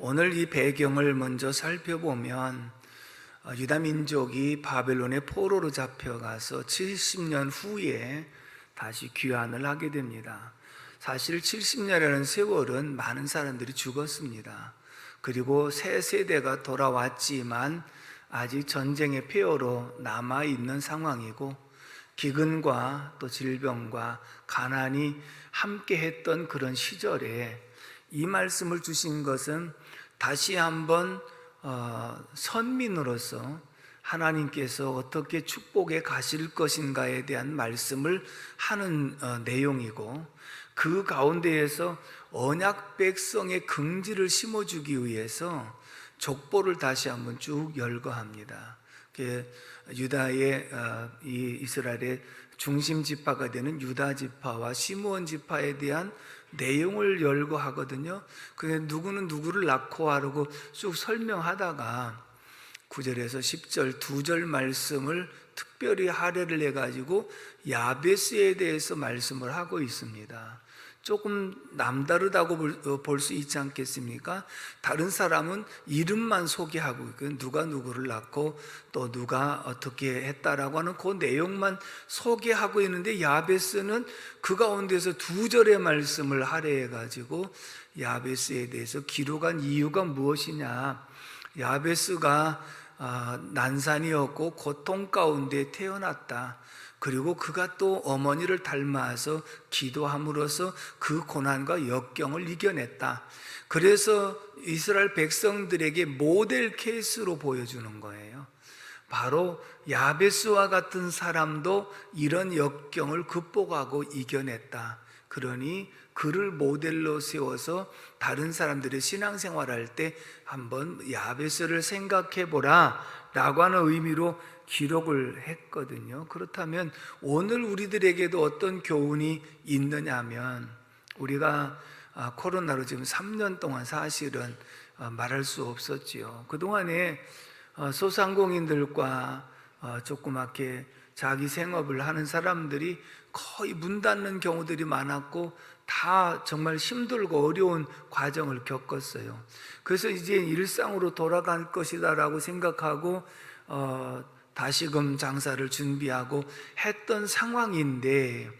오늘 이 배경을 먼저 살펴보면 유다 민족이 바벨론의 포로로 잡혀가서 70년 후에 다시 귀환을 하게 됩니다. 사실 70년이라는 세월은 많은 사람들이 죽었습니다. 그리고 새 세대가 돌아왔지만 아직 전쟁의 폐허로 남아있는 상황이고, 기근과 또 질병과 가난이 함께 했던 그런 시절에 이 말씀을 주신 것은 다시 한번 선민으로서 하나님께서 어떻게 축복에 가실 것인가에 대한 말씀을 하는 내용이고, 그 가운데에서 언약 백성의 긍지를 심어주기 위해서 족보를 다시 한번 쭉 열거합니다. 유다의 이 이스라엘의 중심 지파가 되는 유다 지파와 시므온 지파에 대한 내용을 열거하거든요. 그게 누구는 누구를 낳고 하라고 쭉 설명하다가 9절에서 10절 2절 말씀을 특별히 할애를 해가지고 야베스에 대해서 말씀을 하고 있습니다. 조금 남다르다고 볼 수 있지 않겠습니까? 다른 사람은 이름만 소개하고 있고, 누가 누구를 낳고 또 누가 어떻게 했다라고 하는 그 내용만 소개하고 있는데, 야베스는 그 가운데서 2절의 말씀을 할애해가지고 야베스에 대해서 기록한 이유가 무엇이냐, 야베스가 난산이었고 고통 가운데 태어났다. 그리고 그가 또 어머니를 닮아서 기도함으로써 그 고난과 역경을 이겨냈다. 그래서 이스라엘 백성들에게 모델 케이스로 보여주는 거예요. 바로 야베스와 같은 사람도 이런 역경을 극복하고 이겨냈다. 그러니 그를 모델로 세워서 다른 사람들의 신앙생활할 때 한번 야베스를 생각해 보라 라고 하는 의미로 기록을 했거든요. 그렇다면 오늘 우리들에게도 어떤 교훈이 있느냐 하면, 우리가 코로나로 지금 3년 동안 사실은 말할 수 없었지요. 그동안에 소상공인들과 조그맣게 자기 생업을 하는 사람들이 거의 문 닫는 경우들이 많았고, 다 정말 힘들고 어려운 과정을 겪었어요. 그래서 이제 일상으로 돌아갈 것이다 라고 생각하고 다시금 장사를 준비하고 했던 상황인데,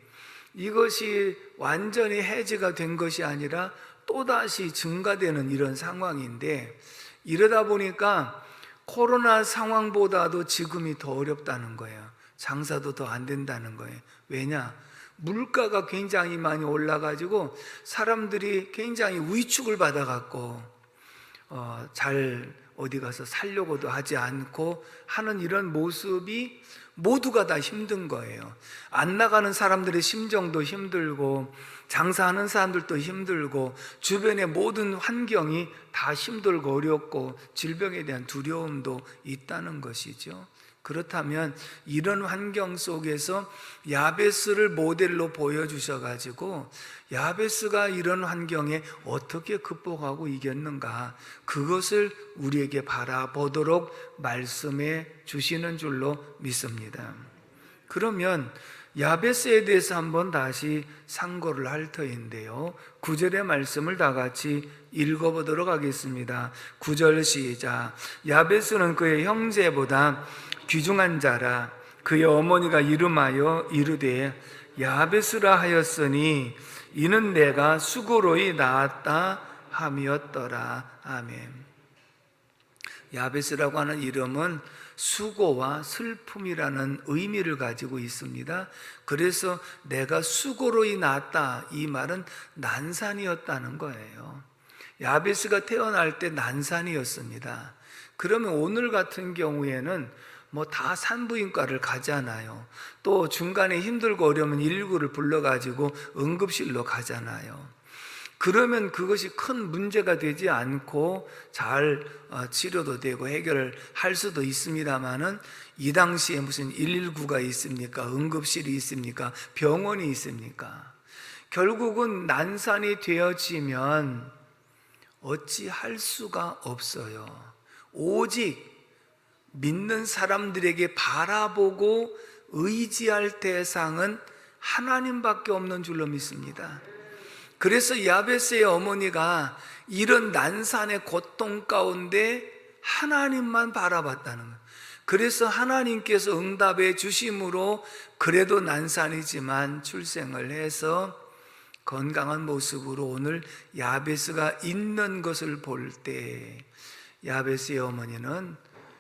이것이 완전히 해제가 된 것이 아니라 또다시 증가되는 이런 상황인데, 이러다 보니까 코로나 상황보다도 지금이 더 어렵다는 거예요. 장사도 더 안 된다는 거예요. 왜냐? 물가가 굉장히 많이 올라가지고 사람들이 굉장히 위축을 받아갖고 잘 어디 가서 살려고도 하지 않고 하는 이런 모습이 모두가 다 힘든 거예요. 안 나가는 사람들의 심정도 힘들고, 장사하는 사람들도 힘들고, 주변의 모든 환경이 다 힘들고 어렵고, 질병에 대한 두려움도 있다는 것이죠. 그렇다면 이런 환경 속에서 야베스를 모델로 보여주셔가지고, 야베스가 이런 환경에 어떻게 극복하고 이겼는가, 그것을 우리에게 바라보도록 말씀해 주시는 줄로 믿습니다. 그러면 야베스에 대해서 한번 다시 상고를 할 터인데요, 9절의 말씀을 다 같이 읽어보도록 하겠습니다. 9절 시작. 야베스는 그의 형제보다 귀중한 자라. 그의 어머니가 이름하여 이르되 야베스라 하였으니 이는 내가 수고로이 낳았다 함이었더라. 아멘. 야베스라고 하는 이름은 수고와 슬픔이라는 의미를 가지고 있습니다. 그래서 내가 수고로이 낳았다, 이 말은 난산이었다는 거예요. 야베스가 태어날 때 난산이었습니다. 그러면 오늘 같은 경우에는 다 산부인과를 가잖아요. 또 중간에 힘들고 어려우면 119를 불러가지고 응급실로 가잖아요. 그러면 그것이 큰 문제가 되지 않고 잘 치료도 되고 해결을 할 수도 있습니다만은, 이 당시에 무슨 119가 있습니까? 응급실이 있습니까? 병원이 있습니까? 결국은 난산이 되어지면 어찌할 수가 없어요. 오직 믿는 사람들에게 바라보고 의지할 대상은 하나님밖에 없는 줄로 믿습니다. 그래서 야베스의 어머니가 이런 난산의 고통 가운데 하나님만 바라봤다는 거예요. 그래서 하나님께서 응답해 주심으로 그래도 난산이지만 출생을 해서 건강한 모습으로 오늘 야베스가 있는 것을 볼 때 야베스의 어머니는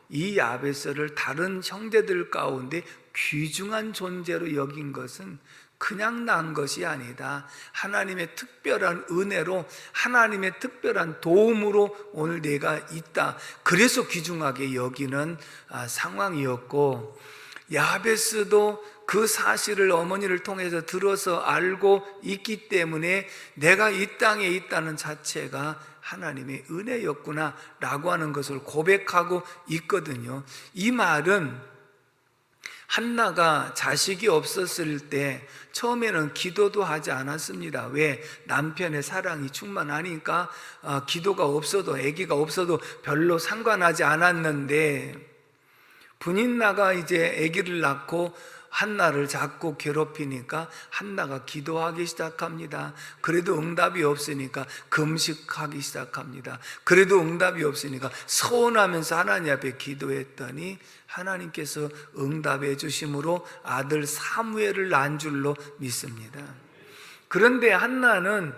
이 야베스를 다른 형제들 가운데 귀중한 존재로 여긴 것은 그냥 난 것이 아니다. 하나님의 특별한 은혜로, 하나님의 특별한 도움으로 오늘 내가 있다. 그래서 귀중하게 여기는 상황이었고, 야베스도 그 사실을 어머니를 통해서 들어서 알고 있기 때문에 내가 이 땅에 있다는 자체가 하나님의 은혜였구나 라고 하는 것을 고백하고 있거든요. 이 말은 한나가 자식이 없었을 때 처음에는 기도도 하지 않았습니다. 왜? 남편의 사랑이 충만하니까 기도가 없어도, 아기가 없어도 별로 상관하지 않았는데, 분인나가 이제 아기를 낳고 한나를 자꾸 괴롭히니까 한나가 기도하기 시작합니다. 그래도 응답이 없으니까 금식하기 시작합니다. 그래도 응답이 없으니까 서운하면서 하나님 앞에 기도했더니 하나님께서 응답해 주심으로 아들 사무엘을 낳은 줄로 믿습니다. 그런데 한나는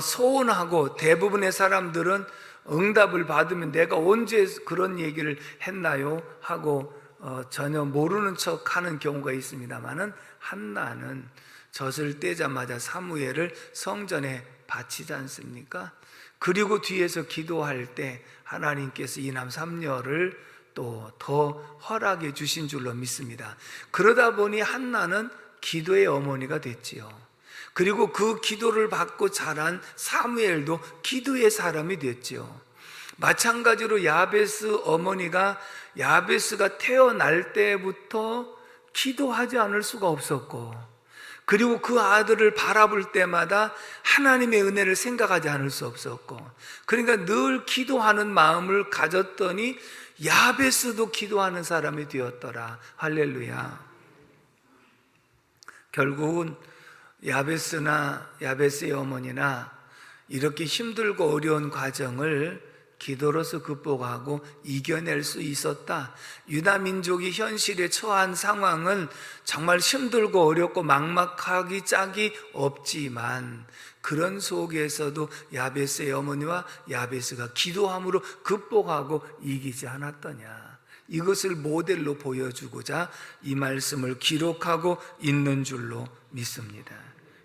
서운하고, 대부분의 사람들은 응답을 받으면 내가 언제 그런 얘기를 했나요? 하고 전혀 모르는 척 하는 경우가 있습니다만은, 한나는 젖을 떼자마자 사무엘을 성전에 바치지 않습니까? 그리고 뒤에서 기도할 때 하나님께서 이남 삼녀를 또 더 허락해 주신 줄로 믿습니다. 그러다 보니 한나는 기도의 어머니가 됐지요. 그리고 그 기도를 받고 자란 사무엘도 기도의 사람이 됐지요. 마찬가지로 야베스 어머니가 야베스가 태어날 때부터 기도하지 않을 수가 없었고, 그리고 그 아들을 바라볼 때마다 하나님의 은혜를 생각하지 않을 수 없었고, 그러니까 늘 기도하는 마음을 가졌더니 야베스도 기도하는 사람이 되었더라. 할렐루야. 결국은 야베스나 야베스의 어머니나 이렇게 힘들고 어려운 과정을 기도로서 극복하고 이겨낼 수 있었다. 유다 민족이 현실에 처한 상황은 정말 힘들고 어렵고 막막하기 짝이 없지만, 그런 속에서도 야베스의 어머니와 야베스가 기도함으로 극복하고 이기지 않았더냐. 이것을 모델로 보여주고자 이 말씀을 기록하고 있는 줄로 믿습니다.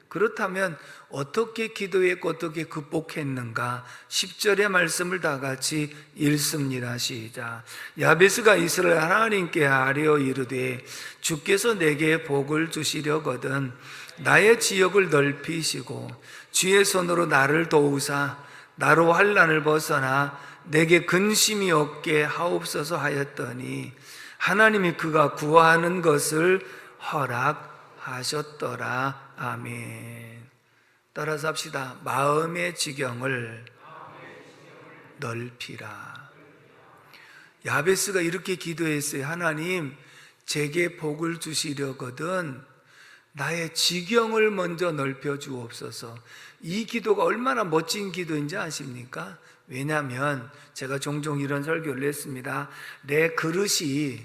그렇다면 어떻게 기도했고 어떻게 극복했는가? 10절의 말씀을 다 같이 읽습니다. 시작. 야베스가 이스라엘 하나님께 아뢰어 이르되, 주께서 내게 복을 주시려거든 나의 지역을 넓히시고 주의 손으로 나를 도우사 나로 환난을 벗어나 내게 근심이 없게 하옵소서 하였더니 하나님이 그가 구하는 것을 허락하셨더라. 아멘. 따라서 합시다. 마음의 지경을 넓히라. 야베스가 이렇게 기도했어요. 하나님, 제게 복을 주시려거든 나의 지경을 먼저 넓혀 주옵소서. 이 기도가 얼마나 멋진 기도인지 아십니까? 왜냐하면 제가 종종 이런 설교를 했습니다. 내 그릇이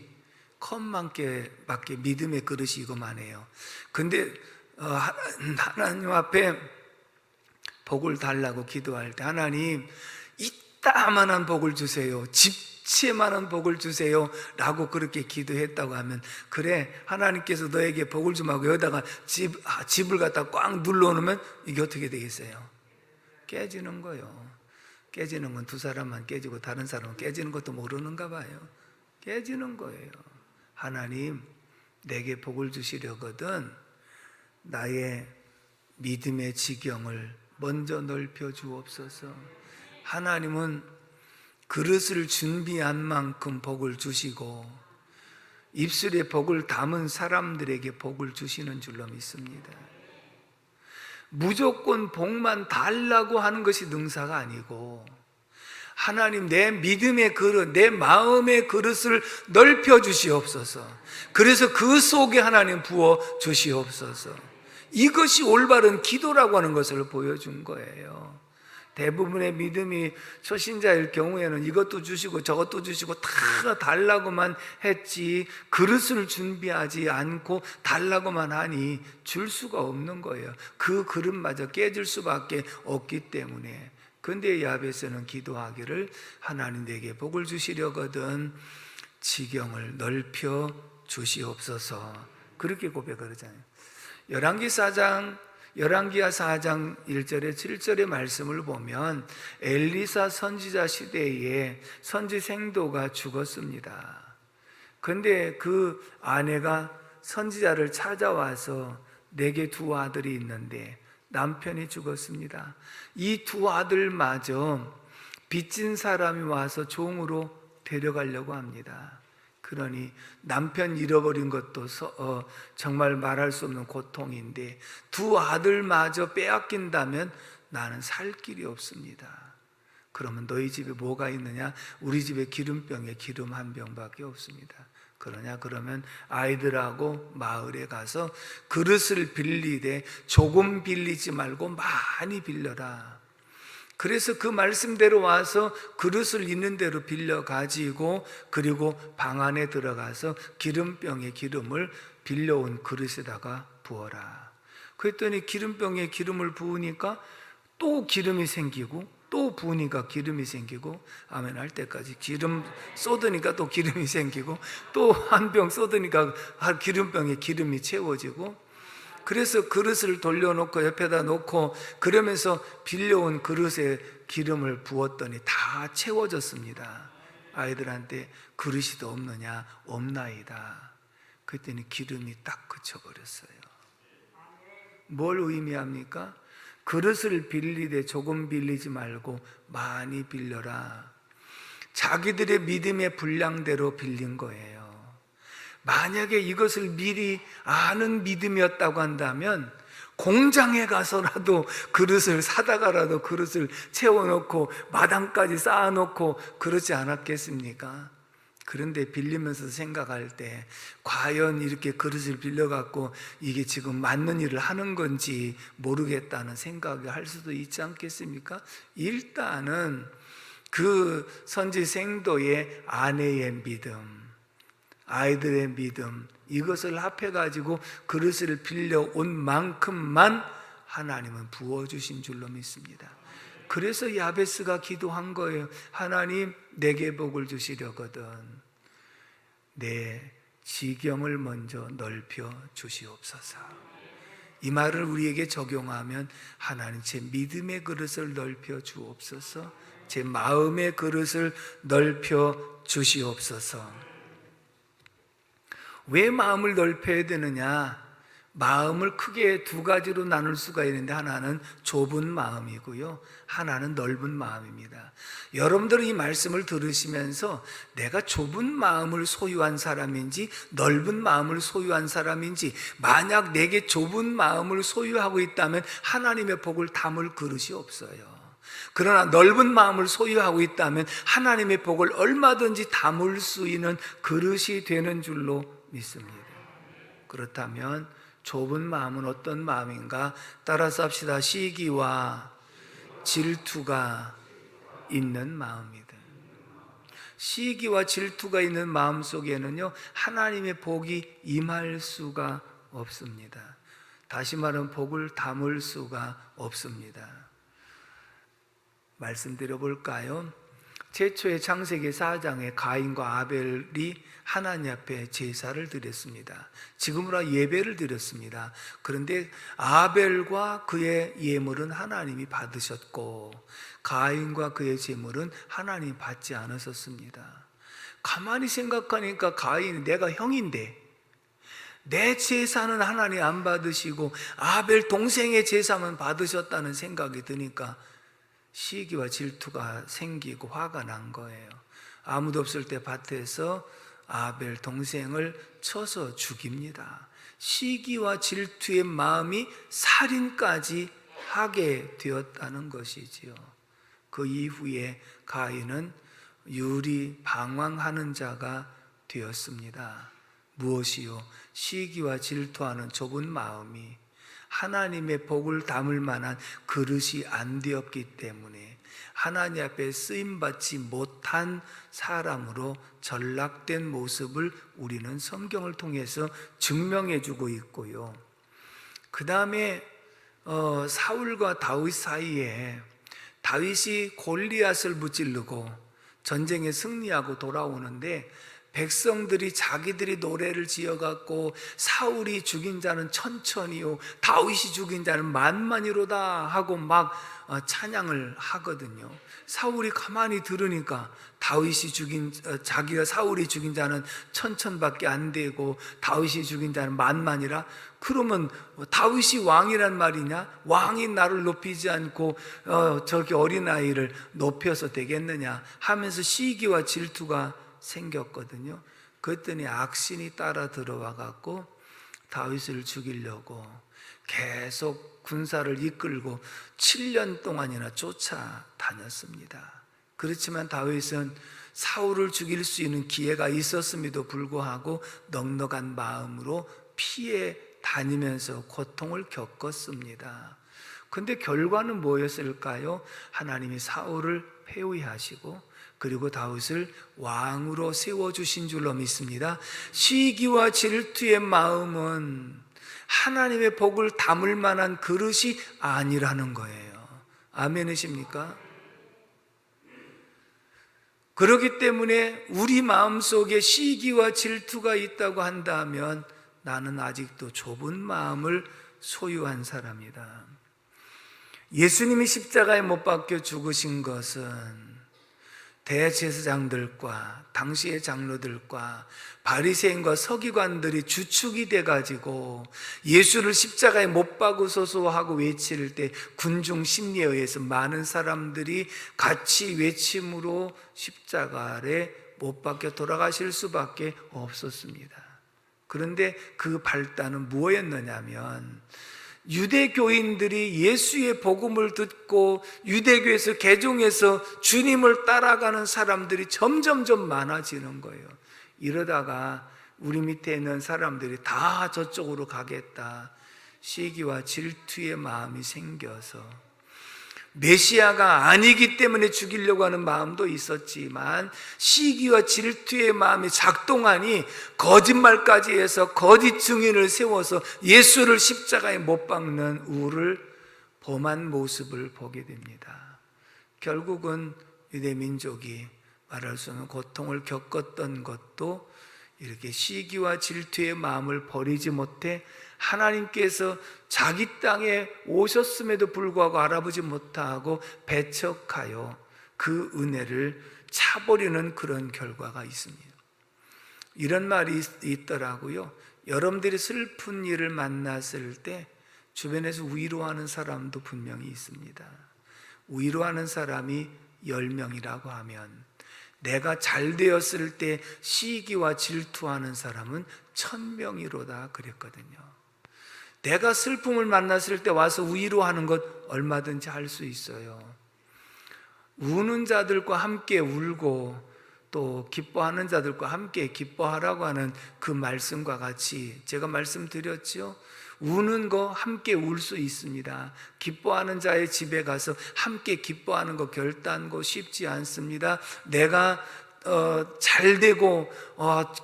컵만큼밖에 믿음의 그릇이 이거만 해요. 근데 하나님 앞에 복을 달라고 기도할 때, 하나님 이따만한 복을 주세요, 집채만한 복을 주세요 라고 그렇게 기도했다고 하면, 그래 하나님께서 너에게 복을 좀 하고 여기다가 집을 갖다 꽉 눌러놓으면 이게 어떻게 되겠어요? 깨지는 거예요. 깨지는 건 두 사람만 깨지고 다른 사람은 깨지는 것도 모르는가 봐요. 깨지는 거예요. 하나님, 내게 복을 주시려거든 나의 믿음의 지경을 먼저 넓혀 주옵소서. 하나님은 그릇을 준비한 만큼 복을 주시고 입술에 복을 담은 사람들에게 복을 주시는 줄로 믿습니다. 무조건 복만 달라고 하는 것이 능사가 아니고, 하나님 내 믿음의 그릇, 내 마음의 그릇을 넓혀 주시옵소서. 그래서 그 속에 하나님 부어 주시옵소서. 이것이 올바른 기도라고 하는 것을 보여준 거예요. 대부분의 믿음이 초신자일 경우에는 이것도 주시고 저것도 주시고 다 달라고만 했지 그릇을 준비하지 않고 달라고만 하니 줄 수가 없는 거예요. 그 그릇마저 깨질 수밖에 없기 때문에. 그런데 야베스는 기도하기를 하나님 내게 복을 주시려거든 지경을 넓혀 주시옵소서 그렇게 고백을 하잖아요. 열왕기하 4장 1절에 7절의 말씀을 보면 엘리사 선지자 시대에 선지 생도가 죽었습니다. 그런데 그 아내가 선지자를 찾아와서 내게 두 아들이 있는데 남편이 죽었습니다. 이 두 아들마저 빚진 사람이 와서 종으로 데려가려고 합니다. 그러니 남편 잃어버린 것도 정말 말할 수 없는 고통인데 두 아들마저 빼앗긴다면 나는 살 길이 없습니다. 그러면 너희 집에 뭐가 있느냐? 우리 집에 기름병에 기름 한 병밖에 없습니다. 그러냐? 그러면 아이들하고 마을에 가서 그릇을 빌리되 조금 빌리지 말고 많이 빌려라. 그래서 그 말씀대로 와서 그릇을 있는 대로 빌려 가지고 그리고 방 안에 들어가서 기름병에 기름을 빌려온 그릇에다가 부어라. 그랬더니 기름병에 기름을 부으니까 또 기름이 생기고 또 부으니까 기름이 생기고 아멘 할 때까지 기름 쏟으니까 또 기름이 생기고 또 한 병 쏟으니까 기름병에 기름이 채워지고 그래서 그릇을 돌려놓고 옆에다 놓고 그러면서 빌려온 그릇에 기름을 부었더니 다 채워졌습니다. 아이들한테 그릇이 더 없느냐? 없나이다. 그랬더니 기름이 딱 그쳐버렸어요. 뭘 의미합니까? 그릇을 빌리되 조금 빌리지 말고 많이 빌려라. 자기들의 믿음의 분량대로 빌린 거예요. 만약에 이것을 미리 아는 믿음이었다고 한다면 공장에 가서라도 그릇을 사다가라도 그릇을 채워놓고 마당까지 쌓아놓고 그러지 않았겠습니까? 그런데 빌리면서 생각할 때 과연 이렇게 그릇을 빌려갖고 이게 지금 맞는 일을 하는 건지 모르겠다는 생각을 할 수도 있지 않겠습니까? 일단은 그 선지 생도의 아내의 믿음, 아이들의 믿음, 이것을 합해가지고 그릇을 빌려온 만큼만 하나님은 부어주신 줄로 믿습니다. 그래서 야베스가 기도한 거예요. 하나님 내게 복을 주시려거든 내 지경을 먼저 넓혀 주시옵소서. 이 말을 우리에게 적용하면 하나님 제 믿음의 그릇을 넓혀 주옵소서, 제 마음의 그릇을 넓혀 주시옵소서. 왜 마음을 넓혀야 되느냐? 마음을 크게 두 가지로 나눌 수가 있는데 하나는 좁은 마음이고요, 하나는 넓은 마음입니다. 여러분들은 이 말씀을 들으시면서 내가 좁은 마음을 소유한 사람인지 넓은 마음을 소유한 사람인지, 만약 내게 좁은 마음을 소유하고 있다면 하나님의 복을 담을 그릇이 없어요. 그러나 넓은 마음을 소유하고 있다면 하나님의 복을 얼마든지 담을 수 있는 그릇이 되는 줄로 믿습니다. 그렇다면 좁은 마음은 어떤 마음인가? 따라서 합시다. 시기와 질투가 있는 마음이다. 시기와 질투가 있는 마음 속에는요, 하나님의 복이 임할 수가 없습니다. 다시 말하면 복을 담을 수가 없습니다. 말씀드려 볼까요? 최초의 창세기 4장에 가인과 아벨이 하나님 앞에 제사를 드렸습니다. 지금으로 예배를 드렸습니다. 그런데 아벨과 그의 예물은 하나님이 받으셨고 가인과 그의 제물은 하나님이 받지 않으셨습니다. 가만히 생각하니까 가인이 내가 형인데 내 제사는 하나님 안 받으시고 아벨 동생의 제사만 받으셨다는 생각이 드니까 시기와 질투가 생기고 화가 난 거예요. 아무도 없을 때 밭에서 아벨 동생을 쳐서 죽입니다. 시기와 질투의 마음이 살인까지 하게 되었다는 것이지요. 그 이후에 가인은 유리 방황하는 자가 되었습니다. 무엇이요? 시기와 질투하는 좁은 마음이 하나님의 복을 담을 만한 그릇이 안 되었기 때문에 하나님 앞에 쓰임받지 못한 사람으로 전락된 모습을 우리는 성경을 통해서 증명해 주고 있고요. 그 다음에 사울과 다윗 사이에 다윗이 골리앗을 무찌르고 전쟁에 승리하고 돌아오는데 백성들이 자기들이 노래를 지어갖고 사울이 죽인 자는 천천히요 다윗이 죽인 자는 만만이로다 하고 막 찬양을 하거든요. 사울이 가만히 들으니까 자기가 사울이 죽인 자는 천천밖에 안 되고 다윗이 죽인 자는 만만이라, 그러면 다윗이 왕이란 말이냐? 왕이 나를 높이지 않고 저렇게 어린아이를 높여서 되겠느냐 하면서 시기와 질투가 생겼거든요. 그랬더니 악신이 따라 들어와 갖고 다윗을 죽이려고 계속 군사를 이끌고 7년 동안이나 쫓아다녔습니다. 그렇지만 다윗은 사울을 죽일 수 있는 기회가 있었음에도 불구하고 넉넉한 마음으로 피해 다니면서 고통을 겪었습니다. 근데 결과는 뭐였을까요? 하나님이 사울을 회유하시고 그리고 다윗을 왕으로 세워주신 줄로 믿습니다. 시기와 질투의 마음은 하나님의 복을 담을 만한 그릇이 아니라는 거예요. 아멘이십니까? 그렇기 때문에 우리 마음속에 시기와 질투가 있다고 한다면 나는 아직도 좁은 마음을 소유한 사람이다. 예수님이 십자가에 못 박혀 죽으신 것은 대제사장들과 당시의 장로들과 바리새인과 서기관들이 주축이 돼가지고 예수를 십자가에 못 박으소서 하고 외칠 때 군중 심리에 의해서 많은 사람들이 같이 외침으로 십자가에 못 박혀 돌아가실 수밖에 없었습니다. 그런데 그 발단은 무엇이었느냐면 유대교인들이 예수의 복음을 듣고 유대교에서 개종해서 주님을 따라가는 사람들이 점점점 많아지는 거예요. 이러다가 우리 밑에 있는 사람들이 다 저쪽으로 가겠다, 시기와 질투의 마음이 생겨서 메시아가 아니기 때문에 죽이려고 하는 마음도 있었지만 시기와 질투의 마음이 작동하니 거짓말까지 해서 거짓 증인을 세워서 예수를 십자가에 못 박는 우를 범한 모습을 보게 됩니다. 결국은 유대 민족이 말할 수 없는 고통을 겪었던 것도 이렇게 시기와 질투의 마음을 버리지 못해 하나님께서 자기 땅에 오셨음에도 불구하고 알아보지 못하고 배척하여 그 은혜를 차버리는 그런 결과가 있습니다. 이런 말이 있더라고요. 여러분들이 슬픈 일을 만났을 때 주변에서 위로하는 사람도 분명히 있습니다. 위로하는 사람이 10명이라고 하면 내가 잘 되었을 때 시기와 질투하는 사람은 1000명이로다 그랬거든요. 내가 슬픔을 만났을 때 와서 위로하는 것 얼마든지 할 수 있어요. 우는 자들과 함께 울고 또 기뻐하는 자들과 함께 기뻐하라고 하는 그 말씀과 같이 제가 말씀드렸죠. 우는 거 함께 울 수 있습니다. 기뻐하는 자의 집에 가서 함께 기뻐하는 거 결단고 쉽지 않습니다. 내가 잘 되고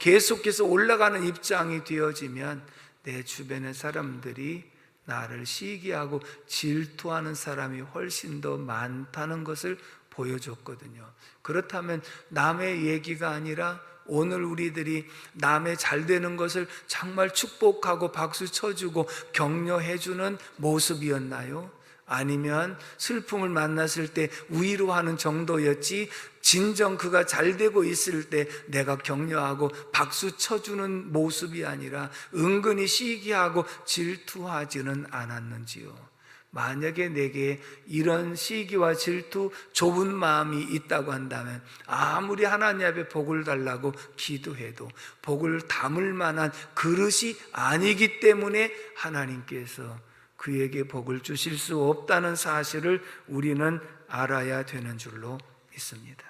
계속해서 올라가는 입장이 되어지면 내 주변의 사람들이 나를 시기하고 질투하는 사람이 훨씬 더 많다는 것을 보여줬거든요. 그렇다면 남의 얘기가 아니라 오늘 우리들이 남의 잘 되는 것을 정말 축복하고 박수 쳐주고 격려해주는 모습이었나요? 아니면 슬픔을 만났을 때 위로하는 정도였지 진정 그가 잘 되고 있을 때 내가 격려하고 박수 쳐주는 모습이 아니라 은근히 시기하고 질투하지는 않았는지요? 만약에 내게 이런 시기와 질투, 좁은 마음이 있다고 한다면 아무리 하나님 앞에 복을 달라고 기도해도 복을 담을 만한 그릇이 아니기 때문에 하나님께서 그에게 복을 주실 수 없다는 사실을 우리는 알아야 되는 줄로 믿습니다.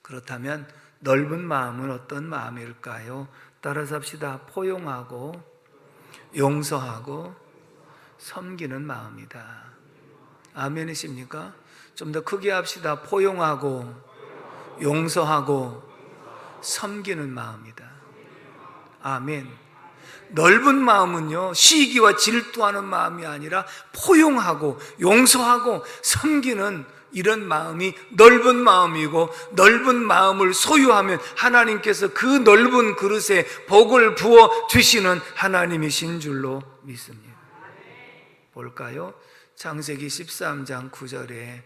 그렇다면 넓은 마음은 어떤 마음일까요? 따라서 합시다. 포용하고 용서하고 섬기는 마음이다. 아멘이십니까? 좀 더 크게 합시다. 포용하고 용서하고 섬기는 마음이다. 아멘. 넓은 마음은요, 시기와 질투하는 마음이 아니라 포용하고 용서하고 섬기는 이런 마음이 넓은 마음이고, 넓은 마음을 소유하면 하나님께서 그 넓은 그릇에 복을 부어 주시는 하나님이신 줄로 믿습니다. 볼까요? 창세기 13장 9절에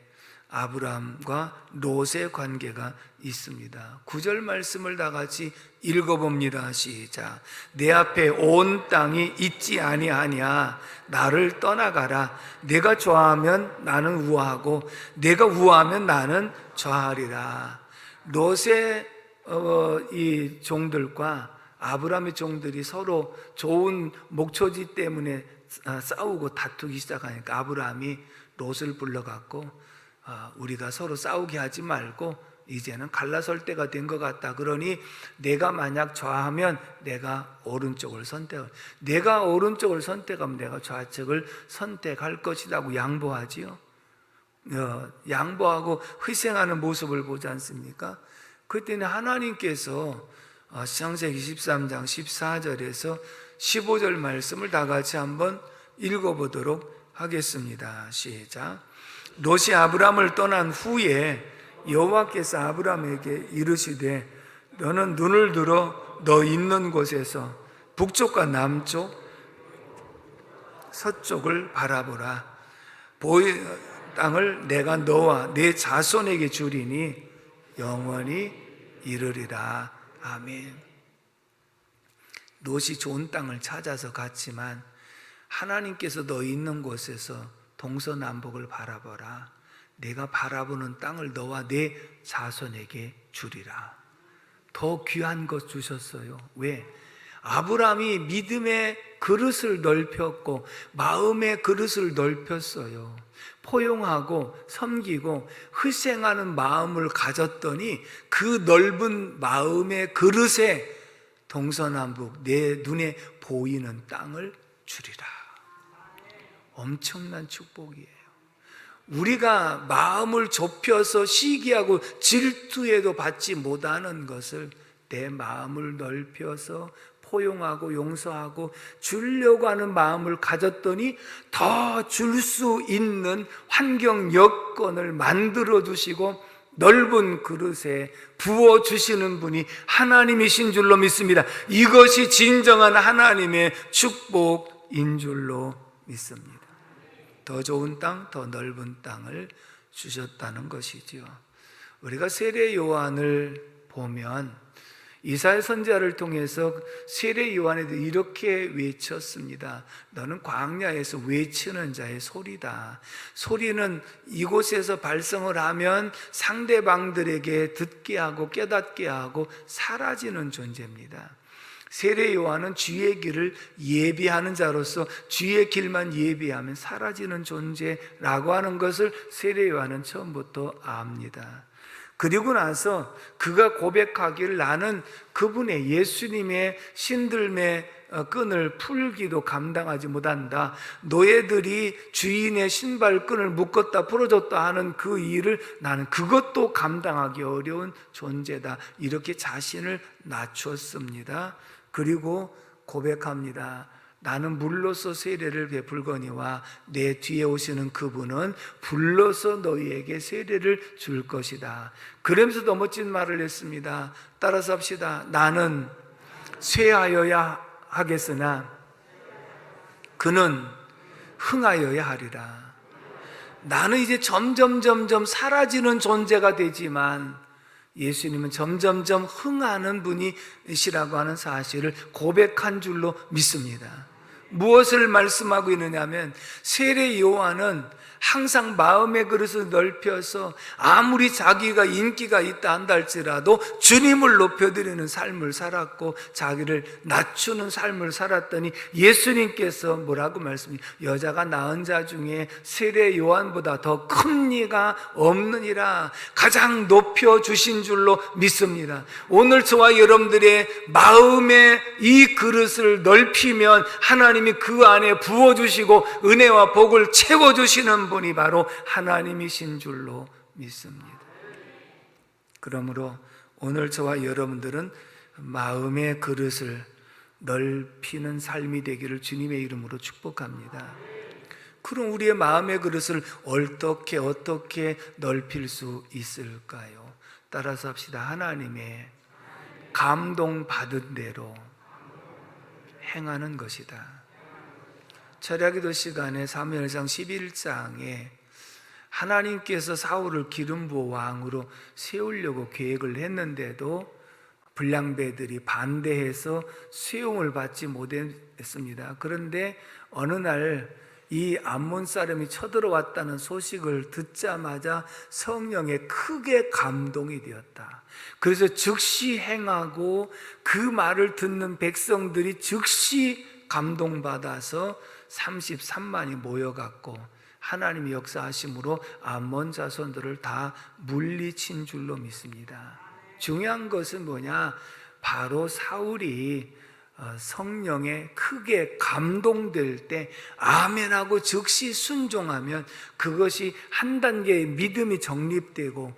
아브람과 롯의 관계가 있습니다. 9절 말씀을 다 같이 읽어봅니다. 시작. 내 앞에 온 땅이 있지 아니하냐. 나를 떠나가라. 내가 좋아하면 나는 우아하고 내가 우아하면 나는 좋아하리라. 롯의 이 종들과 아브람의 종들이 서로 좋은 목초지 때문에 싸우고 다투기 시작하니까 아브람이 롯을 불러갖고 우리가 서로 싸우게 하지 말고 이제는 갈라설 때가 된 것 같다. 그러니 내가 만약 좌하면 내가 오른쪽을 내가 오른쪽을 선택하면 내가 좌측을 선택할 것이라고 양보하지요. 양보하고 희생하는 모습을 보지 않습니까? 그때는 하나님께서 창세기 13장 14절에서 15절 말씀을 다 같이 한번 읽어보도록 하겠습니다. 시작. 롯이 아브람을 떠난 후에 여호와께서 아브람에게 이르시되 너는 눈을 들어 너 있는 곳에서 북쪽과 남쪽 서쪽을 바라보라. 보이는 땅을 내가 너와 내 자손에게 주리니 영원히 이르리라. 아멘. 롯이 좋은 땅을 찾아서 갔지만 하나님께서 너 있는 곳에서 동서남북을 바라보라. 내가 바라보는 땅을 너와 내 자손에게 주리라. 더 귀한 것 주셨어요. 왜? 아브람이 믿음의 그릇을 넓혔고 마음의 그릇을 넓혔어요. 포용하고 섬기고 희생하는 마음을 가졌더니 그 넓은 마음의 그릇에 동서남북 내 눈에 보이는 땅을 주리라. 엄청난 축복이에요. 우리가 마음을 좁혀서 시기하고 질투에도 받지 못하는 것을 내 마음을 넓혀서 포용하고 용서하고 주려고 하는 마음을 가졌더니 더 줄 수 있는 환경 여건을 만들어 주시고 넓은 그릇에 부어주시는 분이 하나님이신 줄로 믿습니다. 이것이 진정한 하나님의 축복인 줄로 믿습니다. 더 좋은 땅, 더 넓은 땅을 주셨다는 것이죠. 우리가 세례 요한을 보면 이사야 선지자를 통해서 세례 요한에도 이렇게 외쳤습니다. 너는 광야에서 외치는 자의 소리다. 소리는 이곳에서 발성을 하면 상대방들에게 듣게 하고 깨닫게 하고 사라지는 존재입니다. 세례 요한은 주의 길을 예비하는 자로서 주의 길만 예비하면 사라지는 존재라고 하는 것을 세례 요한은 처음부터 압니다. 그리고 나서 그가 고백하기를 나는 그분의 예수님의 신들매 끈을 풀기도 감당하지 못한다. 노예들이 주인의 신발끈을 묶었다 풀어줬다 하는 그 일을 나는 그것도 감당하기 어려운 존재다. 이렇게 자신을 낮췄습니다. 그리고 고백합니다. 나는 물로서 세례를 베풀거니와 내 뒤에 오시는 그분은 불러서 너희에게 세례를 줄 것이다. 그러면서 더 멋진 말을 했습니다. 따라서 합시다. 나는 쇠하여야 하겠으나 그는 흥하여야 하리라. 나는 이제 점점 사라지는 존재가 되지만 예수님은 점점점 흥하는 분이시라고 하는 사실을 고백한 줄로 믿습니다. 무엇을 말씀하고 있느냐면 세례 요한은 항상 마음의 그릇을 넓혀서 아무리 자기가 인기가 있다 한다 할지라도 주님을 높여드리는 삶을 살았고 자기를 낮추는 삶을 살았더니 예수님께서 뭐라고 말씀하시죠? 여자가 낳은 자 중에 세례 요한보다 더 큰 이가 없느니라. 가장 높여주신 줄로 믿습니다. 오늘 저와 여러분들의 마음의 이 그릇을 넓히면 하나님이 그 안에 부어주시고 은혜와 복을 채워주시는 분이 바로 하나님이신 줄로 믿습니다. 그러므로 오늘 저와 여러분들은 마음의 그릇을 넓히는 삶이 되기를 주님의 이름으로 축복합니다. 그럼 우리의 마음의 그릇을 어떻게 넓힐 수 있을까요? 따라서 합시다. 하나님의 감동받은 대로 행하는 것이다. 철야기도 시간에 사무엘상 11장에 하나님께서 사울을 기름 부어 왕으로 세우려고 계획을 했는데도 불량배들이 반대해서 수용을 받지 못했습니다. 그런데 어느 날 이 암몬 사람이 쳐들어왔다는 소식을 듣자마자 성령에 크게 감동이 되었다. 그래서 즉시 행하고 그 말을 듣는 백성들이 즉시 감동받아서 33만이 모여갖고 하나님의 역사하심으로 암몬 자손들을 다 물리친 줄로 믿습니다. 중요한 것은 뭐냐? 바로 사울이 성령에 크게 감동될 때 아멘하고 즉시 순종하면 그것이 한 단계의 믿음이 정립되고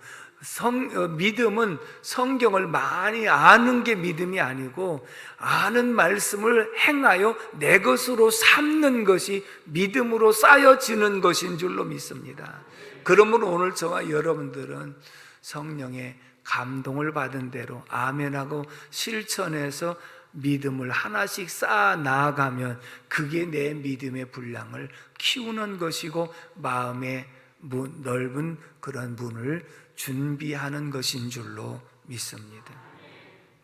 믿음은 성경을 많이 아는 게 믿음이 아니고 아는 말씀을 행하여 내 것으로 삼는 것이 믿음으로 쌓여지는 것인 줄로 믿습니다. 그러므로 오늘 저와 여러분들은 성령의 감동을 받은 대로 아멘하고 실천해서 믿음을 하나씩 쌓아 나아가면 그게 내 믿음의 분량을 키우는 것이고 마음의 넓은 그런 문을 준비하는 것인 줄로 믿습니다.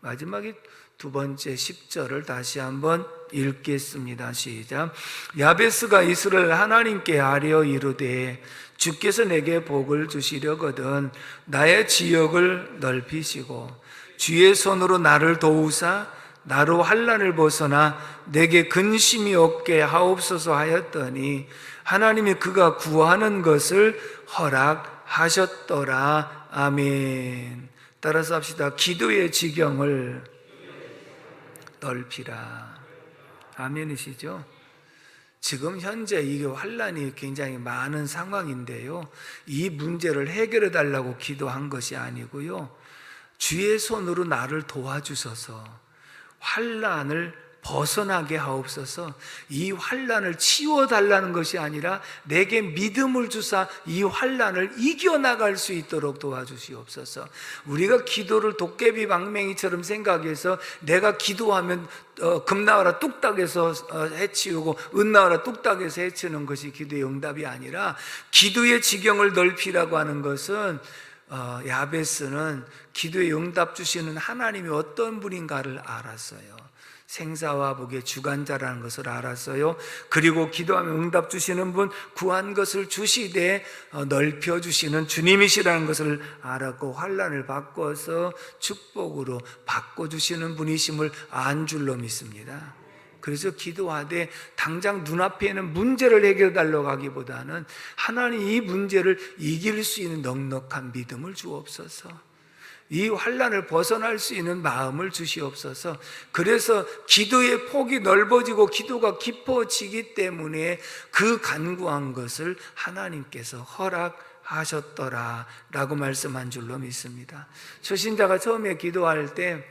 마지막에 두 번째 10절을 다시 한번 읽겠습니다. 시작. 야베스가 이스라엘 하나님께 아뢰어 이르되 주께서 내게 복을 주시려거든 나의 지역을 넓히시고 주의 손으로 나를 도우사 나로 환난을 벗어나 내게 근심이 없게 하옵소서 하였더니 하나님이 그가 구하는 것을 허락하셨더라. 아멘. 따라서 합시다. 기도의 지경을 넓히라. 아멘이시죠? 지금 현재 이게 환난이 굉장히 많은 상황인데요, 이 문제를 해결해 달라고 기도한 것이 아니고요, 주의 손으로 나를 도와주셔서 환난을 벗어나게 하옵소서. 이 환난을 치워달라는 것이 아니라 내게 믿음을 주사 이 환난을 이겨나갈 수 있도록 도와주시옵소서. 우리가 기도를 도깨비 방맹이처럼 생각해서 내가 기도하면 금 나와라 뚝딱해서 해치우고 은 나와라 뚝딱해서 해치는 것이 기도의 응답이 아니라, 기도의 지경을 넓히라고 하는 것은 야베스는 기도의 응답 주시는 하나님이 어떤 분인가를 알았어요. 생사와 복의 주관자라는 것을 알았어요. 그리고 기도하면 응답 주시는 분, 구한 것을 주시되 넓혀주시는 주님이시라는 것을 알았고 환난을 바꿔서 축복으로 바꿔주시는 분이심을 안 줄로 믿습니다. 그래서 기도하되 당장 눈앞에 있는 문제를 해결하려고 하기보다는 하나님 이 문제를 이길 수 있는 넉넉한 믿음을 주옵소서. 이 환난을 벗어날 수 있는 마음을 주시옵소서. 그래서 기도의 폭이 넓어지고 기도가 깊어지기 때문에 그 간구한 것을 하나님께서 허락하셨더라 라고 말씀한 줄로 믿습니다. 초신자가 처음에 기도할 때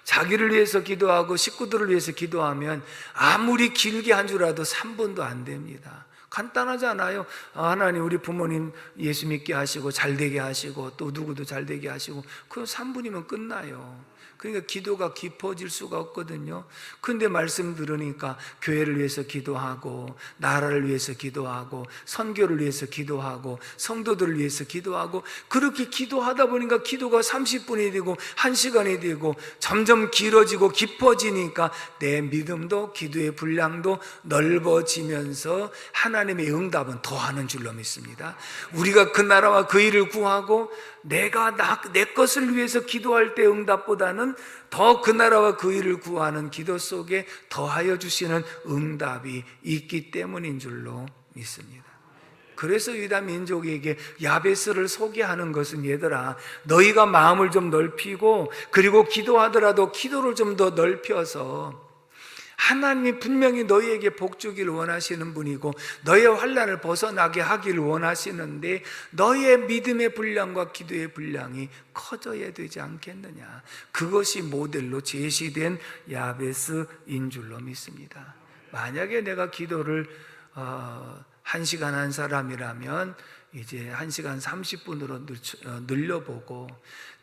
자기를 위해서 기도하고 식구들을 위해서 기도하면 아무리 길게 한 주라도 3분도 안 됩니다. 간단하잖아요. 하나님 우리 부모님 예수 믿게 하시고 잘 되게 하시고 또 누구도 잘 되게 하시고, 그럼 3분이면 끝나요. 그러니까 기도가 깊어질 수가 없거든요. 근데 말씀 들으니까 교회를 위해서 기도하고 나라를 위해서 기도하고 선교를 위해서 기도하고 성도들을 위해서 기도하고, 그렇게 기도하다 보니까 기도가 30분이 되고 1시간이 되고 점점 길어지고 깊어지니까 내 믿음도 기도의 분량도 넓어지면서 하나님 하나님의 응답은 더하는 줄로 믿습니다. 우리가 그 나라와 그 일을 구하고 내가 내 것을 위해서 기도할 때 응답보다는 더 그 나라와 그 일을 구하는 기도 속에 더하여 주시는 응답이 있기 때문인 줄로 믿습니다. 그래서 유다 민족에게 야베스를 소개하는 것은, 얘들아, 너희가 마음을 좀 넓히고, 그리고 기도하더라도 기도를 좀 더 넓혀서, 하나님이 분명히 너희에게 복 주기를 원하시는 분이고 너희의 환난을 벗어나게 하기를 원하시는데, 너희의 믿음의 분량과 기도의 분량이 커져야 되지 않겠느냐. 그것이 모델로 제시된 야베스인 줄로 믿습니다. 만약에 내가 기도를 1시간 한 사람이라면 이제 1시간 30분으로 늘려보고,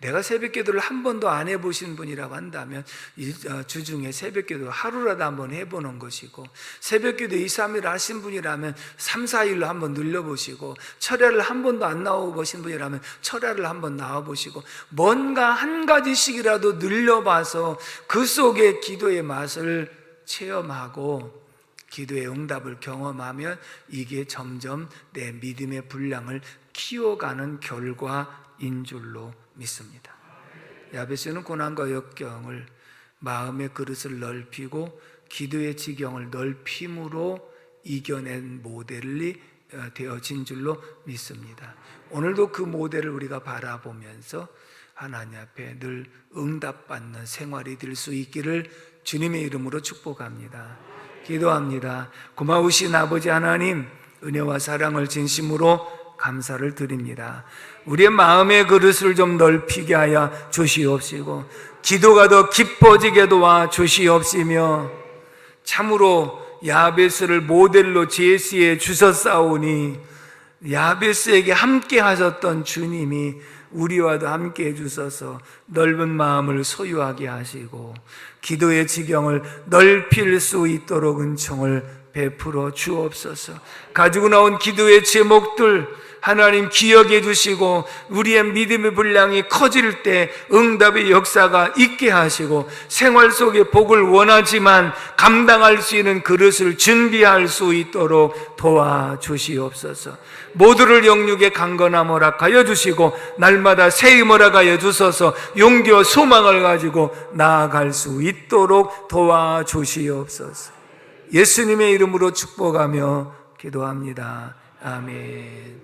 내가 새벽기도를 한 번도 안 해보신 분이라고 한다면 이 주중에 새벽기도 하루라도 한번 해보는 것이고, 새벽기도 2, 3일 하신 분이라면 3, 4일로 한번 늘려보시고, 철야를 한 번도 안 나와보신 분이라면 철야를 한번 나와보시고, 뭔가 한 가지씩이라도 늘려봐서 그 속에 기도의 맛을 체험하고 기도의 응답을 경험하면 이게 점점 내 믿음의 분량을 키워가는 결과인 줄로 믿습니다. 야베스는 고난과 역경을 마음의 그릇을 넓히고 기도의 지경을 넓힘으로 이겨낸 모델이 되어진 줄로 믿습니다. 오늘도 그 모델을 우리가 바라보면서 하나님 앞에 늘 응답받는 생활이 될 수 있기를 주님의 이름으로 축복합니다. 기도합니다. 고마우신 아버지 하나님, 은혜와 사랑을 진심으로 감사를 드립니다. 우리의 마음의 그릇을 좀 넓히게 하여 주시옵시고, 기도가 더 깊어지게 도와 주시옵시며, 참으로 야베스를 모델로 제시해 주셨사오니 야베스에게 함께 하셨던 주님이 우리와도 함께 해주셔서 넓은 마음을 소유하게 하시고 기도의 지경을 넓힐 수 있도록 은총을 베풀어 주옵소서. 가지고 나온 기도의 제목들 하나님 기억해 주시고, 우리의 믿음의 분량이 커질 때 응답의 역사가 있게 하시고, 생활 속에 복을 원하지만 감당할 수 있는 그릇을 준비할 수 있도록 도와주시옵소서. 모두를 영육의 강건함 허락하여 주시고, 날마다 새 힘을 허락하여 주셔서 용기와 소망을 가지고 나아갈 수 있도록 도와주시옵소서. 예수님의 이름으로 축복하며 기도합니다. 아멘.